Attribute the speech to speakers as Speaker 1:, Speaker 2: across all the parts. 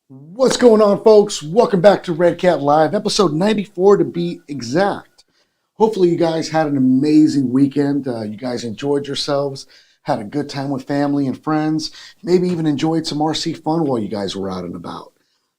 Speaker 1: What's going on, folks? Welcome back to Redcat Live, episode 94 to be exact. Hopefully, you guys had an amazing weekend. You guys enjoyed yourselves, had a good time with family and friends, maybe even enjoyed some RC fun while you guys were out and about.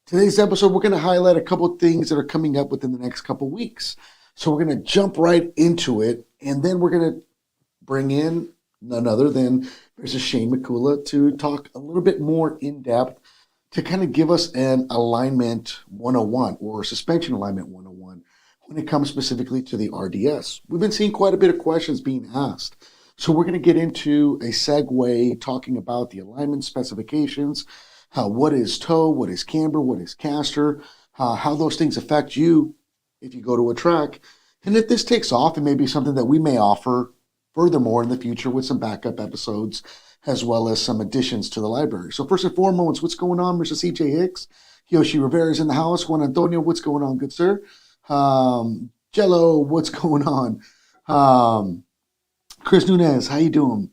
Speaker 1: Today's episode, we're going to highlight a couple of things that are coming up within the next couple of weeks. So, we're going to jump right into it, and then we're going to bring in none other than Mr. Shane Mikula to talk a little bit more in depth to kind of give us an alignment 101 or suspension alignment 101 when it comes specifically to the RDS. We've been seeing quite a bit of questions being asked. So we're going to get into a segue talking about the alignment specifications, what is toe, what is camber, what is caster, how those things affect you if you go to a track. And if this takes off, it may be something that we may offer furthermore in the future with some backup episodes as well as some additions to the library. So first and foremost, what's going on, Mr. CJ Hicks? Yoshi Rivera's in the house. Juan Antonio, what's going on, good sir? Jello, what's going on? Chris Nunez, how you doing?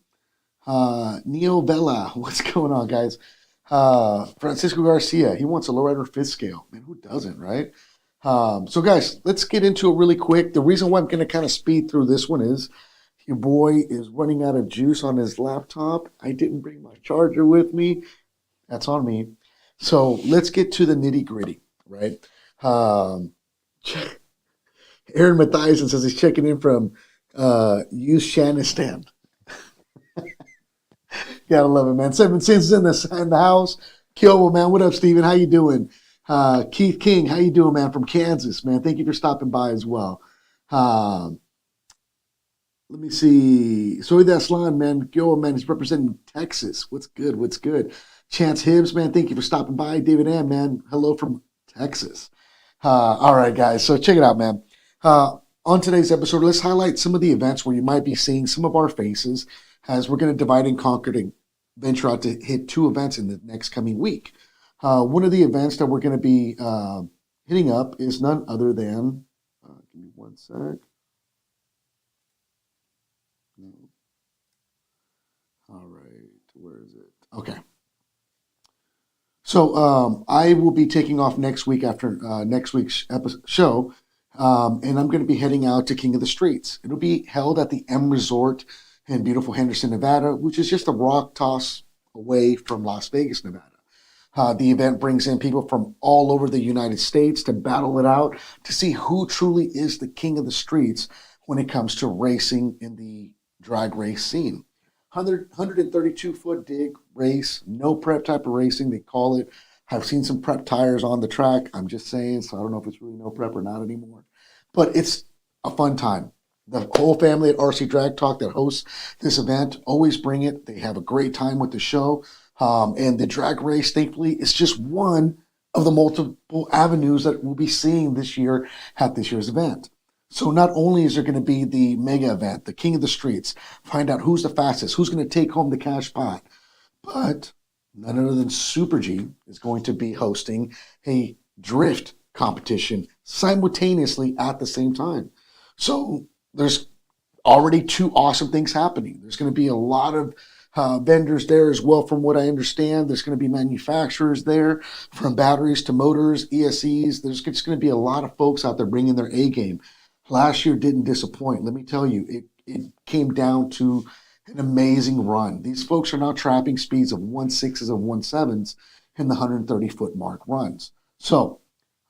Speaker 1: Neo Vela, what's going on, guys? Francisco Garcia, he wants a lowrider fifth scale. Man, who doesn't, right? So guys, let's get into it really quick. The reason why I'm going to kind of speed through this one is your boy is running out of juice on his laptop. I didn't bring my charger with me. That's on me. So let's get to the nitty gritty, right? Aaron Matthieson says he's checking in from Shanistan. Gotta love it, man. Seven Sins in the house. Kyowa, man. What up, Steven? How you doing? Keith King, how you doing, man? From Kansas, man. Thank you for stopping by as well. Let me see. Soy Aslan, man. Yo, man, he's representing Texas. What's good? What's good? Chance Hibbs, man. Thank you for stopping by. David Ann, man. Hello from Texas. All right, guys. So check it out, man. On today's episode, let's highlight some of the events where you might be seeing some of our faces as we're going to divide and conquer to venture out to hit 2 events in the next coming week. One of the events that we're going to be hitting up is none other than, give me one sec. All right, where is it? Okay. So I will be taking off next week after next week's show, and I'm going to be heading out to King of the Streets. It'll be held at the M Resort in beautiful Henderson, Nevada, which is just a rock toss away from Las Vegas, Nevada. The event brings in people from all over the United States to battle it out to see who truly is the king of the streets when it comes to racing in the drag race scene. 132-foot dig race, no prep type of racing, they call it. I've seen some prep tires on the track. I'm just saying, so I don't know if it's really no prep or not anymore. But it's a fun time. The whole family at RC Drag Talk that hosts this event always bring it. They have a great time with the show. And the drag race, thankfully, is just one of the multiple avenues that we'll be seeing this year at this year's event. So not only is there going to be the mega event, the King of the Streets, find out who's the fastest, who's going to take home the cash pot, but none other than Super G is going to be hosting a drift competition simultaneously at the same time. So there's already 2 awesome things happening. There's going to be a lot of vendors there as well, from what I understand. There's going to be manufacturers there, from batteries to motors, ESCs. There's just going to be a lot of folks out there bringing their A game. Last year didn't disappoint. Let me tell you, it came down to an amazing run. These folks are now trapping speeds of 1.6s and 1.7s in the 130-foot mark runs. So,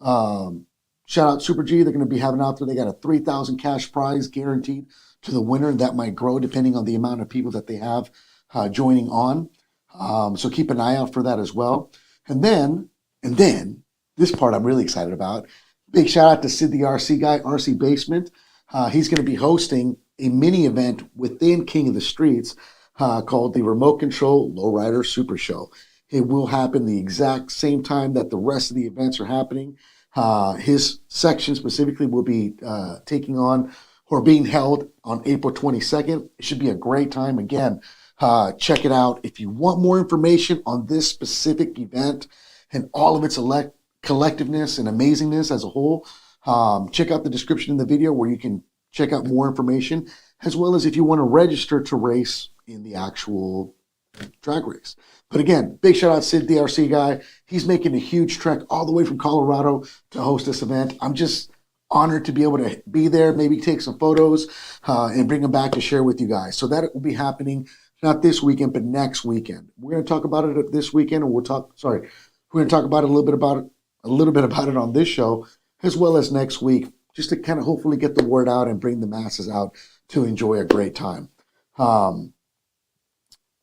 Speaker 1: shout out Super G. They're going to be having out there. They got a $3,000 cash prize guaranteed to the winner. That might grow depending on the amount of people that they have joining on. So keep an eye out for that as well. And then this part I'm really excited about. Big shout out to Sid the RC guy, RC Basement. He's going to be hosting a mini event within King of the Streets called the Remote Control Lowrider Super Show. It will happen the exact same time that the rest of the events are happening. His section specifically will be taking on or being held on April 22nd. It should be a great time. Again, check it out. If you want more information on this specific event and all of its collectiveness and amazingness as a whole, check out the description in the video where you can check out more information, as well as if you want to register to race in the actual drag race. But again, big shout out Sid, the RC guy. He's making a huge trek all the way from Colorado to host this event. I'm just honored to be able to be there, maybe take some photos and bring them back to share with you guys. So that will be happening not this weekend, but next weekend. We're going to talk about it this weekend, and we're going to talk about it a little bit about it on this show, as well as next week, just to kind of hopefully get the word out and bring the masses out to enjoy a great time.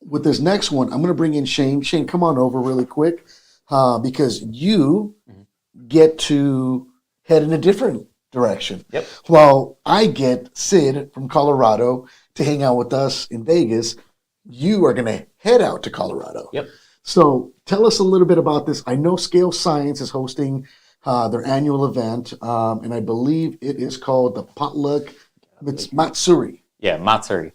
Speaker 1: With this next one, I'm going to bring in Shane. Shane, come on over really quick because you get to head in a different direction.
Speaker 2: Yep.
Speaker 1: While I get Sid from Colorado to hang out with us in Vegas, you are going to head out to Colorado.
Speaker 2: Yep.
Speaker 1: So tell us a little bit about this. I know Scale Science is hosting their annual event, and I believe it is called the Potluck Matsuri.
Speaker 2: Yeah, Matsuri.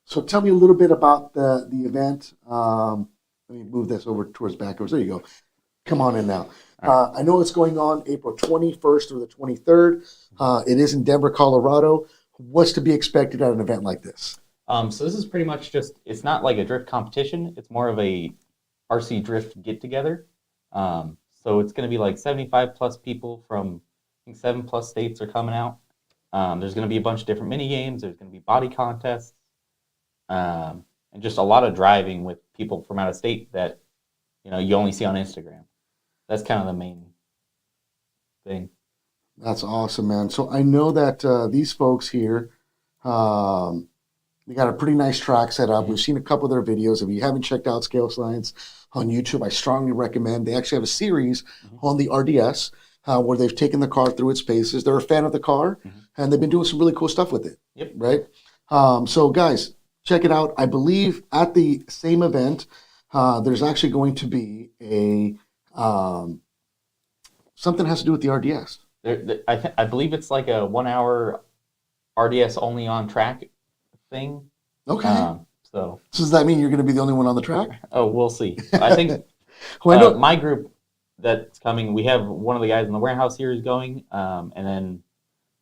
Speaker 1: So tell me a little bit about the event. Let me move this over towards backwards. There you go. Come on in now. I know it's going on April 21st through the 23rd. It is in Denver, Colorado. What's to be expected at an event like this?
Speaker 2: So this is pretty much it's not like a drift competition. It's more of a RC drift get-together. So it's going to be like 75 plus people from, I think, 7 plus states are coming out. There's going to be a bunch of different mini games. There's going to be body contests. And just a lot of driving with people from out of state that, you only see on Instagram. That's kind of the main thing.
Speaker 1: That's awesome, man. So I know that these folks here, they got a pretty nice track set up. We've seen a couple of their videos. If you haven't checked out Scale Science on YouTube, I strongly recommend. They actually have a series on the RDS where they've taken the car through its paces. They're a fan of the car, and they've been doing some really cool stuff with it.
Speaker 2: Yep.
Speaker 1: Right? So, guys, check it out. I believe at the same event, there's actually going to be a something has to do with the RDS.
Speaker 2: I believe it's like a 1 hour RDS only on track thing.
Speaker 1: Okay.
Speaker 2: So
Speaker 1: does that mean you're going to be the only one on the track?
Speaker 2: Oh, we'll see. I think my group that's coming, we have one of the guys in the warehouse here is going, and then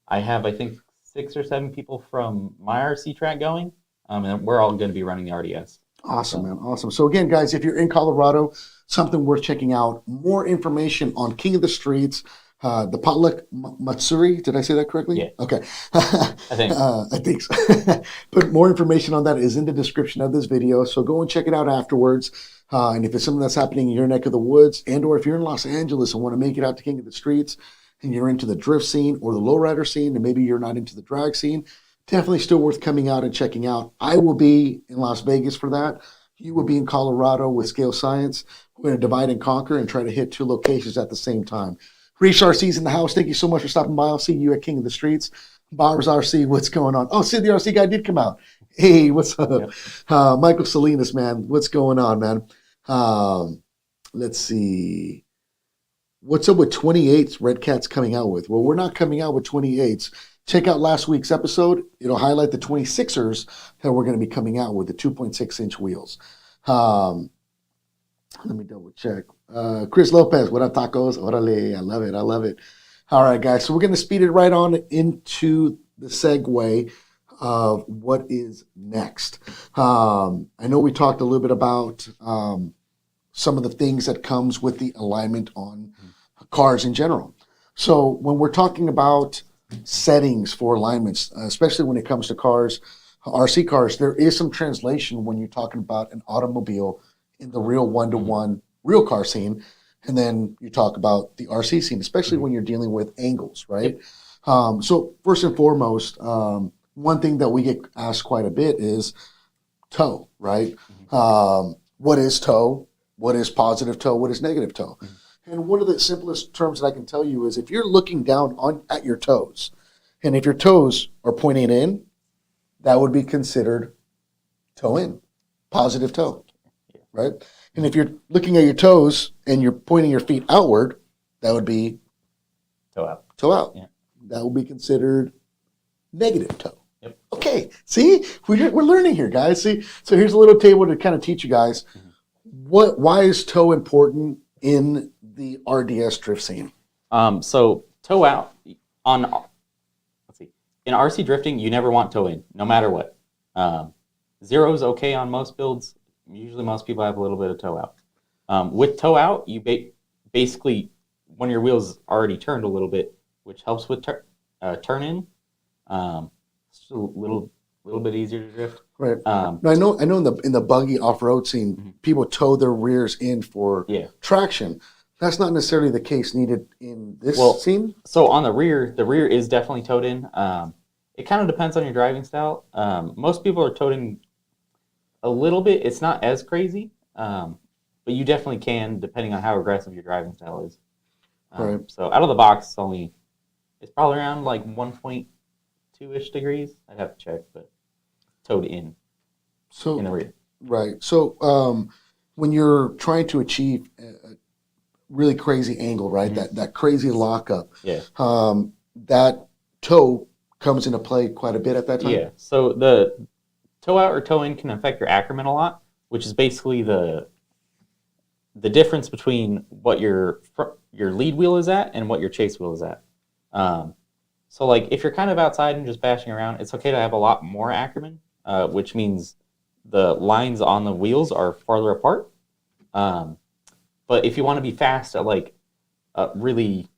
Speaker 2: I have, I think, 6 or 7 people from my RC track going, and we're all going to be running the RDS.
Speaker 1: Awesome, man. Awesome. So again, guys, if you're in Colorado, something worth checking out. More information on King of the Streets, the Potluck Matsuri. Did I say that correctly?
Speaker 2: Yeah.
Speaker 1: Okay.
Speaker 2: I think
Speaker 1: so. But more information on that is in the description of this video. So go and check it out afterwards. And if it's something that's happening in your neck of the woods, and or if you're in Los Angeles and want to make it out to King of the Streets, and you're into the drift scene or the lowrider scene, and maybe you're not into the drag scene, definitely still worth coming out and checking out. I will be in Las Vegas for that. You will be in Colorado with Scale Science. We're going to divide and conquer and try to hit 2 locations at the same time. Reach RC's in the house. Thank you so much for stopping by. I'll see you at King of the Streets. Barb's RC, what's going on? Oh, Sid, the RC guy did come out. Hey, what's up? Yep. Michael Salinas, man. What's going on, man? Let's see. What's up with 28s Redcat's coming out with? Well, we're not coming out with 28s. Check out last week's episode. It'll highlight the 26ers that we're going to be coming out with, the 2.6-inch wheels. Let me double check. Chris Lopez, what up, tacos? Orale, I love it. I love it. All right, guys. So we're going to speed it right on into the segue of what is next. I know we talked a little bit about some of the things that comes with the alignment on cars in general. So when we're talking about settings for alignments, especially when it comes to cars, RC cars, there is some translation when you're talking about an automobile in the real one-to-one real car scene, and then you talk about the RC scene, especially when you're dealing with angles, right? So first and foremost, one thing that we get asked quite a bit is toe, right? What is toe? What is positive toe? What is negative toe? And one of the simplest terms that I can tell you is if you're looking down at your toes, and if your toes are pointing in, that would be considered toe in, positive toe, right? And if you're looking at your toes and you're pointing your feet outward, that would be
Speaker 2: toe out.
Speaker 1: Toe out.
Speaker 2: Yeah.
Speaker 1: That would be considered negative toe.
Speaker 2: Yep.
Speaker 1: Okay, see, we're learning here, guys. See, so here's a little table to kind of teach you guys why is toe important in the RDS drift scene.
Speaker 2: So toe out on, let's see, in RC drifting, you never want toe in, no matter what. 0 is okay on most builds. usually most people have a little bit of toe out. With toe out, you basically, when your wheels already turned a little bit, which helps with turn in, it's a little bit easier to drift.
Speaker 1: Right. Now, I know in the buggy off-road scene, people tow their rears in for traction. That's not necessarily the case needed in this scene.
Speaker 2: So on the rear is definitely towed in. It kind of depends on your driving style. Most people are towed in a little bit. It's not as crazy, but you definitely can, depending on how aggressive your driving style is.
Speaker 1: Right.
Speaker 2: So out of the box, it's probably around like 1.2-ish degrees. I'd have to check, but towed in the rear.
Speaker 1: Right. So when you're trying to achieve a really crazy angle, right, that crazy lockup, that toe comes into play quite a bit at that time.
Speaker 2: Yeah. So the toe out or toe in can affect your acronym a lot, which is basically the difference between what your lead wheel is at and what your chase wheel is at. So like if you're kind of outside and just bashing around, it's okay to have a lot more acronym, which means the lines on the wheels are farther apart. But if you want to be fast at like a really,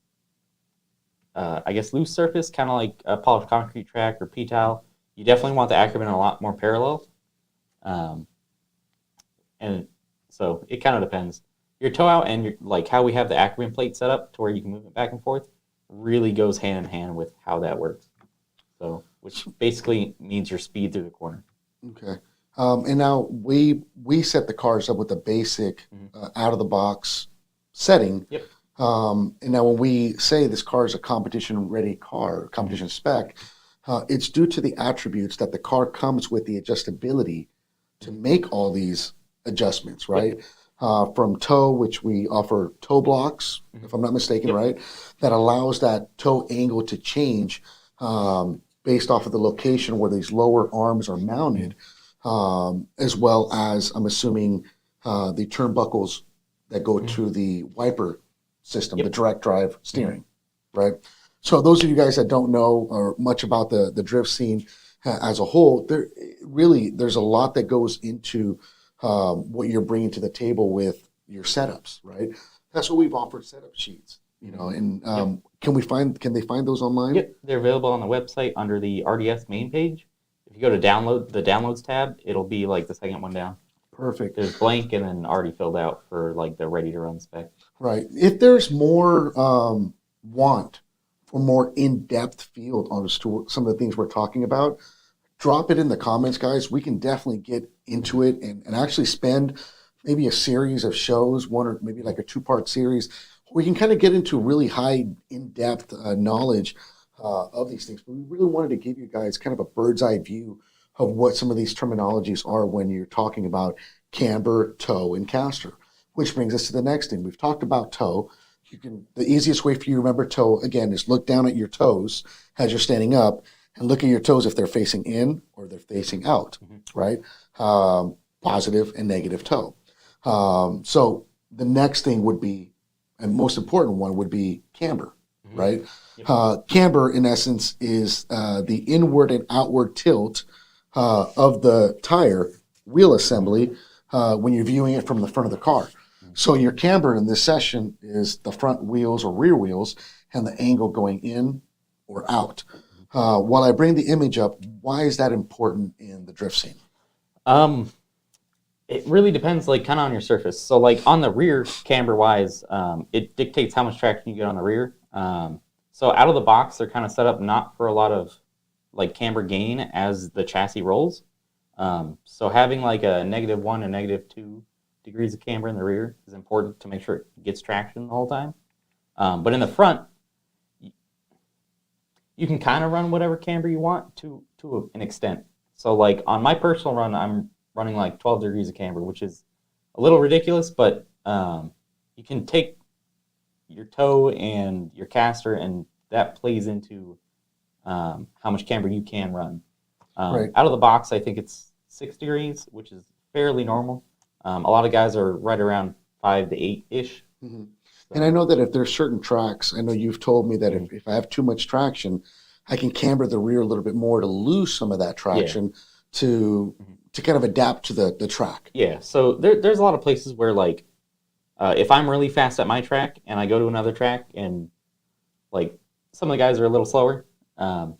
Speaker 2: I guess, loose surface, kind of like a polished concrete track or P-tile, you definitely want the acronym a lot more parallel. And so it kind of depends. Your toe out and like how we have the acronym plate set up to where you can move it back and forth really goes hand in hand with how that works. So, which basically means your speed through the corner.
Speaker 1: Okay. And now we set the cars up with a basic out of the box setting.
Speaker 2: Yep.
Speaker 1: And now when we say this car is a competition ready car, competition spec, it's due to the attributes that the car comes with, the adjustability to make all these adjustments, right? From toe, which we offer toe blocks, if I'm not mistaken, right? That allows that toe angle to change based off of the location where these lower arms are mounted, as well as, I'm assuming, the turnbuckles that go to the wiper system, the direct drive steering, right? So those of you guys that don't know or much about the drift scene as a whole, there's a lot that goes into what you're bringing to the table with your setups, right? That's what we've offered, setup sheets, and can they find those online?
Speaker 2: Yep, they're available on the website under the RDS main page. If you go to the downloads tab, it'll be like the second one down.
Speaker 1: Perfect.
Speaker 2: There's blank and then already filled out for like the ready to run spec.
Speaker 1: Right. If there's more want for more in-depth field on some of the things we're talking about, drop it in the comments, guys. We can definitely get into it and actually spend maybe a series of shows, one or maybe like a 2-part series. We can kind of get into really high in-depth knowledge of these things. But we really wanted to give you guys kind of a bird's eye view of what some of these terminologies are when you're talking about camber, toe, and caster. Which brings us to the next thing. We've talked about toe. The easiest way for you to remember toe, again, is look down at your toes as you're standing up and look at your toes if they're facing in or they're facing out, right? Positive and negative toe. So the next thing would be, and most important one would be camber, right? Camber, in essence, is the inward and outward tilt of the tire wheel assembly when you're viewing it from the front of the car. So your camber in this session is the front wheels or rear wheels and the angle going in or out. While I bring the image up, why is that important in the drift scene?
Speaker 2: It really depends, like, kind of on your surface. So, like, on the rear, camber-wise, it dictates how much traction you get on the rear. So out of the box, they're kind of set up not for a lot of, like, camber gain as the chassis rolls. So having, like, a -1 and -2 degrees of camber in the rear is important to make sure it gets traction the whole time. But in the front, you can kind of run whatever camber you want to an extent. So, like, on my personal run, I'm running like 12 degrees of camber, which is a little ridiculous, but you can take your toe and your caster, and that plays into how much camber you can run. Out of the box, I think it's 6 degrees, which is fairly normal. A lot of guys are right around 5 to 8-ish.
Speaker 1: And I know that if there's certain tracks, I know you've told me that if I have too much traction, I can camber the rear a little bit more to lose some of that traction to to kind of adapt to the track.
Speaker 2: Yeah, so there's a lot of places where like if I'm really fast at my track and I go to another track and like some of the guys are a little slower, so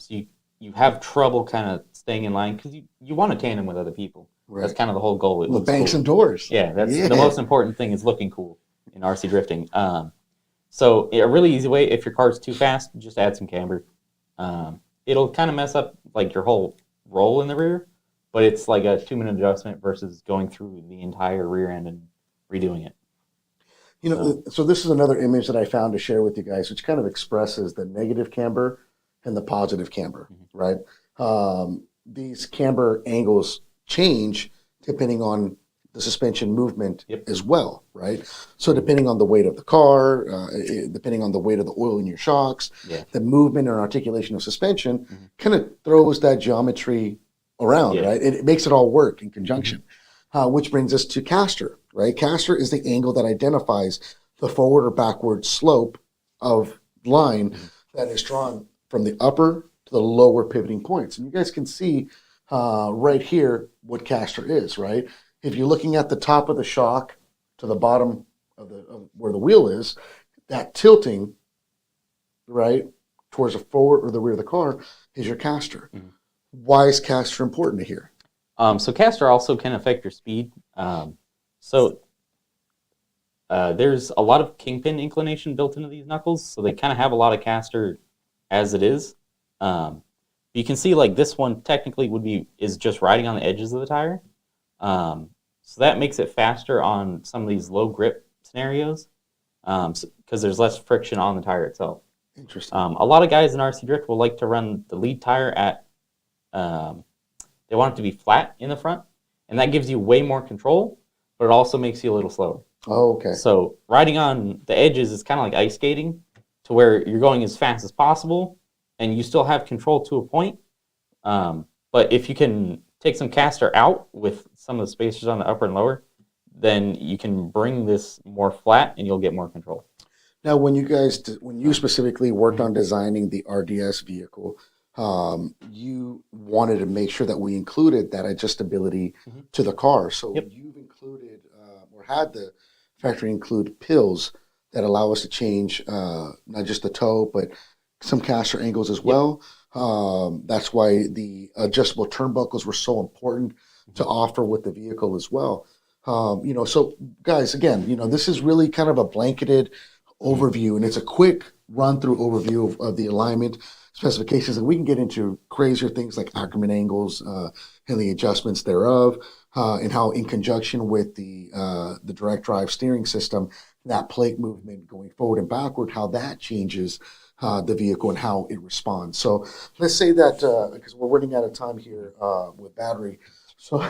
Speaker 2: you have trouble kind of staying in line because you want to tandem with other people.
Speaker 1: Right.
Speaker 2: That's kind of the whole goal. It
Speaker 1: The
Speaker 2: looks
Speaker 1: banks
Speaker 2: cool.
Speaker 1: and doors.
Speaker 2: Yeah, that's the most important thing is looking cool in RC drifting. So a really easy way, if your car's too fast, just add some camber. It'll kind of mess up like your whole roll in the rear, but it's like a 2-minute adjustment versus going through the entire rear end and redoing it.
Speaker 1: You know, so this is another image that I found to share with you guys, which kind of expresses the negative camber and the positive camber, right? These camber angles change depending on the suspension movement as well, right? So depending on the weight of the car, depending on the weight of the oil in your shocks, the movement and articulation of suspension kind of throws that geometry around, right? It makes it all work in conjunction, which brings us to caster, right? Caster is the angle that identifies the forward or backward slope of line that is drawn from the upper to the lower pivoting points. And you guys can see right here what caster is, right? If you're looking at the top of the shock to the bottom of where the wheel is, that tilting, right, towards the forward or the rear of the car is your caster. Why is caster important to here?
Speaker 2: So caster also can affect your speed. There's a lot of kingpin inclination built into these knuckles, so they kind of have a lot of caster as it is. You can see like this one technically is just riding on the edges of the tire. So that makes it faster on some of these low grip scenarios because there's less friction on the tire itself.
Speaker 1: Interesting.
Speaker 2: A lot of guys in RC Drift will like to run the lead tire at, they want it to be flat in the front, and that gives you way more control, but it also makes you a little slower.
Speaker 1: Oh, okay.
Speaker 2: So riding on the edges is kind of like ice skating to where you're going as fast as possible, and you still have control to a point. But if you can take some caster out with some of the spacers on the upper and lower, then you can bring this more flat and you'll get more control.
Speaker 1: Now, when you specifically worked on designing the RDS vehicle, you wanted to make sure that we included that adjustability to the car. So you've included or had the factory include pills that allow us to change not just the toe, but some caster angles as well. That's why the adjustable turnbuckles were so important to offer with the vehicle as well. So guys, again, this is really kind of a blanketed overview, and it's a quick run-through overview of the alignment specifications, and we can get into crazier things like Ackerman angles and the adjustments thereof, and how in conjunction with the direct drive steering system, that plate movement going forward and backward, how that changes the vehicle and how it responds. So let's say that, because we're running out of time here with battery, so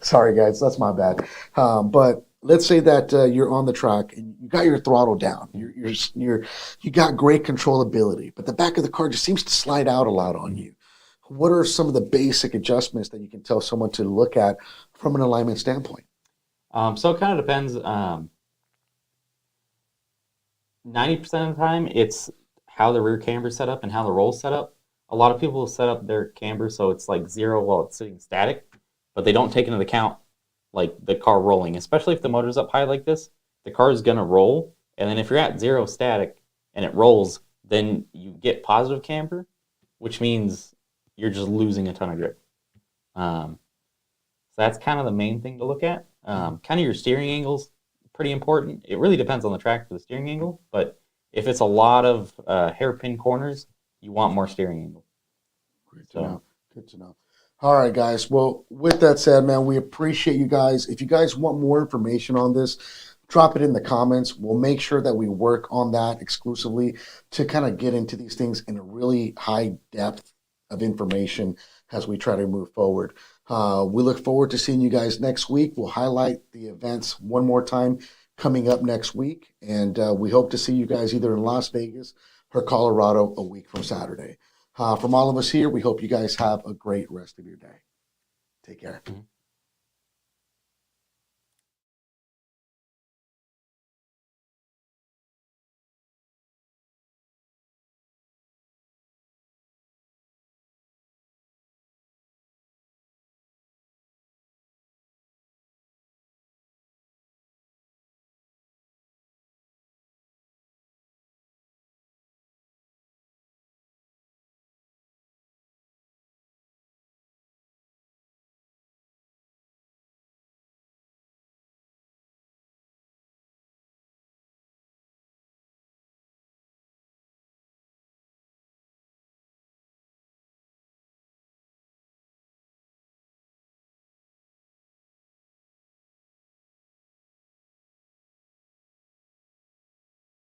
Speaker 1: sorry guys, that's my bad. But let's say that you're on the track and you got your throttle down. You got great controllability, but the back of the car just seems to slide out a lot on you. What are some of the basic adjustments that you can tell someone to look at from an alignment standpoint?
Speaker 2: So it kind of depends. 90% of the time, it's how the rear camber is set up and how the roll's set up. A lot of people set up their camber so it's like zero while it's sitting static, but they don't take into account like the car rolling, especially if the motor's up high like this. The car is going to roll, and then if you're at zero static and it rolls, then you get positive camber, which means you're just losing a ton of grip. So that's kind of the main thing to look at. Kind of your steering angles, pretty important. It really depends on the track for the steering angle, but if it's a lot of hairpin corners, you want more steering angle.
Speaker 1: Great to know. Good to know. All right, guys. Well, with that said, man, we appreciate you guys. If you guys want more information on this, drop it in the comments. We'll make sure that we work on that exclusively to kind of get into these things in a really high depth of information as we try to move forward. We look forward to seeing you guys next week. We'll highlight the events one more time coming up next week, and we hope to see you guys either in Las Vegas or Colorado a week from Saturday. From all of us here, we hope you guys have a great rest of your day. Take care.